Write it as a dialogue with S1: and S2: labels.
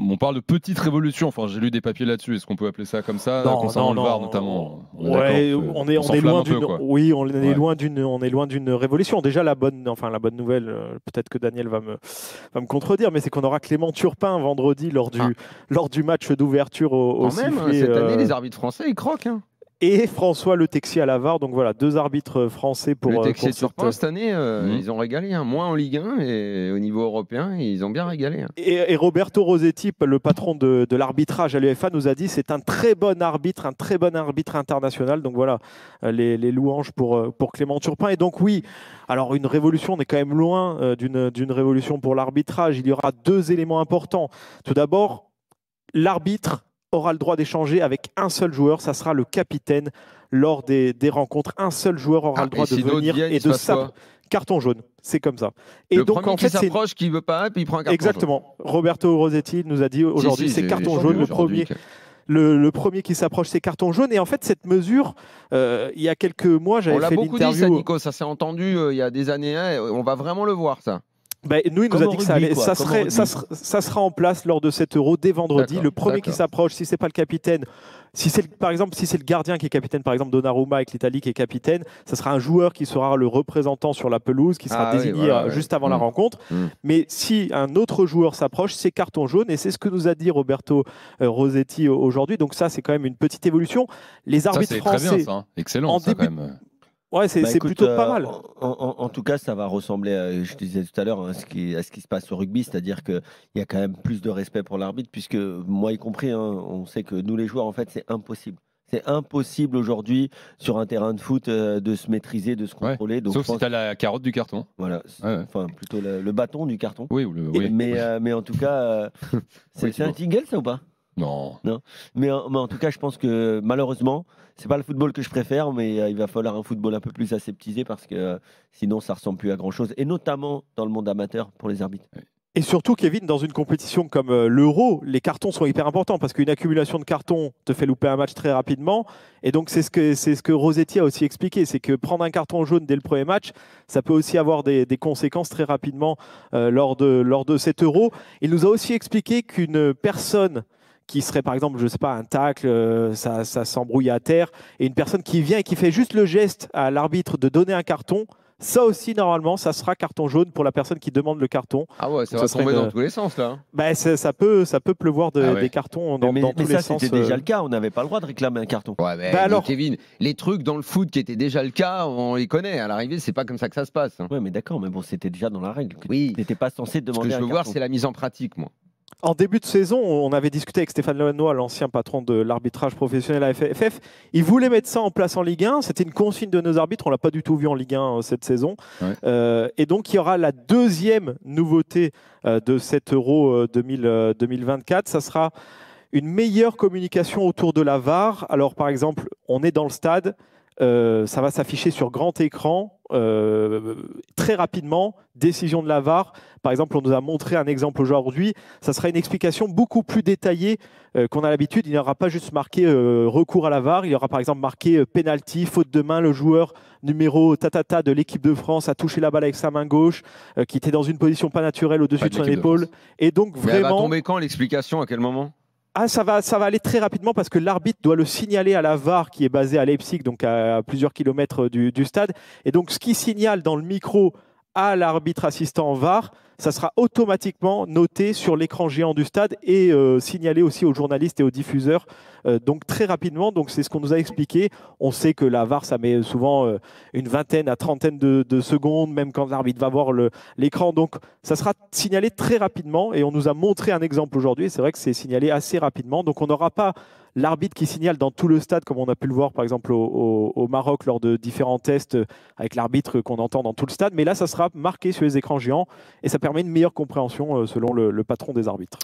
S1: on parle de petites révolutions. Enfin, j'ai lu des papiers là-dessus. Est-ce qu'on peut appeler ça comme ça concernant le VAR notamment?
S2: Ouais, on est loin d'une. Oui, on est
S1: ouais.
S2: loin d'une révolution. Déjà la bonne nouvelle, peut-être que Daniel va me contredire, mais c'est qu'on aura Clément Turpin vendredi lors du match d'ouverture au
S3: sifflet.
S2: Quand même,
S3: cette année, les arbitres français, ils croquent. Hein.
S2: Et François Le Texier à la VAR. Donc voilà, 2 arbitres français pour.
S3: Le Texier et Turpin, cette année, ils ont régalé. Hein. Moins en Ligue 1, mais au niveau européen, ils ont bien régalé. Hein.
S2: Et Roberto Rossetti, le patron de l'arbitrage à l'UEFA, nous a dit c'est un très bon arbitre international. Donc voilà, les louanges pour Clément Turpin. Et donc oui, alors une révolution, on est quand même loin d'une révolution pour l'arbitrage. Il y aura 2 éléments importants. Tout d'abord, l'arbitre aura le droit d'échanger avec un seul joueur, ça sera le capitaine lors des rencontres. Un seul joueur aura le droit de venir et de carton jaune. C'est comme ça. Et
S3: le
S2: donc
S3: premier qui s'approche, qui veut pas, puis il prend un carton
S2: Exactement.
S3: jaune.
S2: Roberto Rossetti nous a dit aujourd'hui, c'est carton jaune le premier. Le premier qui s'approche, c'est carton jaune. Et en fait, cette mesure, il y a quelques mois, j'avais fait l'interview.
S3: On l'a beaucoup dit, ça, Nico. Ça s'est entendu il y a des années. On va vraiment le voir, ça.
S2: Nous, il nous a dit que ça sera en place lors de cet Euro dès vendredi. Le premier qui s'approche, si ce n'est pas le capitaine, par exemple, si c'est le gardien qui est capitaine, par exemple Donnarumma avec l'Italie qui est capitaine, ça sera un joueur qui sera le représentant sur la pelouse, qui sera désigné juste avant la rencontre. Mais si un autre joueur s'approche, c'est carton jaune. Et c'est ce que nous a dit Roberto Rossetti aujourd'hui. Donc ça, c'est quand même une petite évolution. Les arbitres français...
S1: Très bien, ça. Excellent, ça, quand même.
S2: Ouais, c'est plutôt pas mal.
S4: En tout cas, ça va ressembler, je disais tout à l'heure, à ce qui se passe au rugby, c'est-à-dire qu'il y a quand même plus de respect pour l'arbitre, puisque moi y compris, on sait que nous les joueurs, en fait, c'est impossible. C'est impossible aujourd'hui sur un terrain de foot de se maîtriser, de se contrôler.
S1: Ouais. Donc, sauf si tu as la carotte du carton.
S4: Voilà, enfin plutôt le bâton du carton.
S1: Oui,
S4: mais en tout cas, c'est un tingle ça ou pas ?
S1: Non.
S4: Mais en tout cas, je pense que malheureusement, c'est pas le football que je préfère, mais il va falloir un football un peu plus aseptisé parce que sinon, ça ressemble plus à grand chose, et notamment dans le monde amateur pour les arbitres.
S2: Et surtout, Kevin, dans une compétition comme l'Euro, les cartons sont hyper importants parce qu'une accumulation de cartons te fait louper un match très rapidement. Et donc, c'est ce que Rossetti a aussi expliqué, c'est que prendre un carton jaune dès le premier match, ça peut aussi avoir des conséquences très rapidement lors de cet Euro. Il nous a aussi expliqué qu'une personne qui serait par exemple, je ne sais pas, un tacle, ça s'embrouille à terre, et une personne qui vient et qui fait juste le geste à l'arbitre de donner un carton, ça aussi, normalement, ça sera carton jaune pour la personne qui demande le carton.
S3: Ah ouais, ça va tomber dans tous les sens, là.
S2: Ça peut pleuvoir des cartons dans tous les sens.
S4: Mais ça, c'était déjà le cas. On n'avait pas le droit de réclamer un carton.
S3: Ouais, mais alors, Kevin, les trucs dans le foot qui étaient déjà le cas, on les connaît. À l'arrivée, c'est pas comme ça que ça se passe.
S4: Ouais, mais d'accord, mais bon, c'était déjà dans la règle.
S3: Oui.
S4: Tu n'étais pas censé demander un carton.
S3: Ce que je veux voir, c'est la mise en pratique, moi.
S2: En début de saison, on avait discuté avec Stéphane Lenoir, l'ancien patron de l'arbitrage professionnel à FFF. Il voulait mettre ça en place en Ligue 1. C'était une consigne de nos arbitres. On ne l'a pas du tout vu en Ligue 1 cette saison. Ouais. Et donc, il y aura la deuxième nouveauté de cet Euro 2024. Ça sera une meilleure communication autour de la VAR. Alors, par exemple, on est dans le stade. Ça va s'afficher sur grand écran très rapidement. Décision de la VAR. Par exemple, on nous a montré un exemple aujourd'hui. Ça sera une explication beaucoup plus détaillée qu'on a l'habitude. Il n'y aura pas juste marqué recours à la VAR. Il y aura par exemple marqué penalty, faute de main. Le joueur numéro tatata de l'équipe de France a touché la balle avec sa main gauche, qui était dans une position pas naturelle au-dessus de son épaule. Et donc vraiment.
S3: Elle va tomber quand l'explication ? À quel moment ?
S2: Ça va aller très rapidement parce que l'arbitre doit le signaler à la VAR qui est basée à Leipzig, donc à plusieurs kilomètres du stade. Et donc, ce qui signale dans le micro à l'arbitre assistant VAR, ça sera automatiquement noté sur l'écran géant du stade et signalé aussi aux journalistes et aux diffuseurs. Donc très rapidement, donc c'est ce qu'on nous a expliqué. On sait que la VAR, ça met souvent une vingtaine à trentaine de secondes, même quand l'arbitre va voir l'écran. Donc ça sera signalé très rapidement et on nous a montré un exemple aujourd'hui. C'est vrai que c'est signalé assez rapidement. Donc on n'aura pas l'arbitre qui signale dans tout le stade, comme on a pu le voir par exemple au Maroc lors de différents tests avec l'arbitre qu'on entend dans tout le stade. Mais là, ça sera marqué sur les écrans géants et ça permet une meilleure compréhension selon le patron des arbitres.